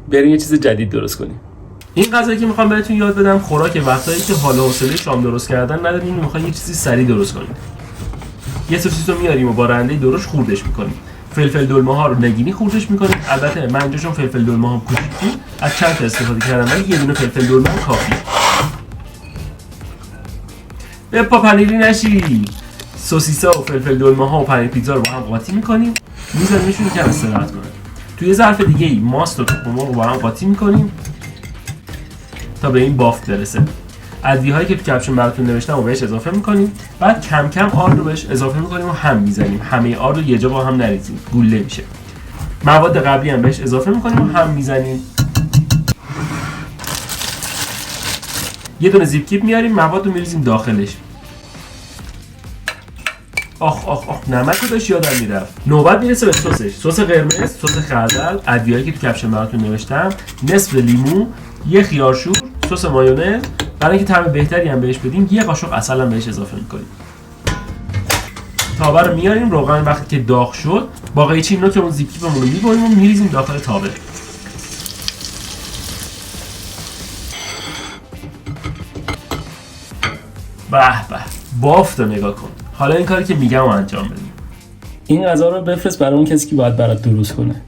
بریم یه چیز جدید درست کنیم. این غذایی که میخوام بهتون یاد بدم خوراک وقتایی که حال و حوصله شام درست کردن ندارین، میخواین یه چیزی سریع درست کنین. یه سوسیس رو میاریم و با رنده درشت خوردش میکنیم. فلفل دلمه ها رو نگینی خوردش میکنیم. البته من اینجا چون فلفل دلمه ها کوچیکی از چند تا استفاده کردم، ولی یه دونه فلفل دلمه هم کافیه. به پا پنیری نشی. سوسیسا و فلفل دلمه ها و پنیر پیتزا رو با هم قاطی میکنیم، میذاریمشون که استراحت کنن. توی ظرف دیگه ای ماست و تخم مرغ رو با هم قاطی میکنیم تا به این بافت برسه. ادویه‌هایی که تو کپشن براتون نوشتم رو بهش اضافه میکنیم. بعد کم کم آرد رو بهش اضافه میکنیم و هم میزنیم. همه آرد رو یه جا با هم نریزیم، گوله میشه. مواد قبلی هم بهش اضافه میکنیم و هم میزنیم. یه دونه زیپ کیپ میاریم، مواد رو میریزیم داخلش. آخ نمک رو داشت یادم میرفت. نوبت میرسه به سسش. سس قرمز، سس خردل، ادویه‌ای که تو کپشن براتون نوشتم، نصف لیمو، یه خیارشور، سس مایونز. برای اینکه طعم بهتری هم بهش بدیم یه قاشق عسل هم بهش اضافه میکنیم. تاوه رو میاریم، روغن وقتی که داغ شد با قیچی نوک اون زیپ کیپمون رو میبریم و میریزیم داخل تاوه. به به، بافت رو نگاه کن. حالا این کاری که میگم رو انجام بدیم. این غذا رو بفرست برای اون کسی که باید برات درست کنه.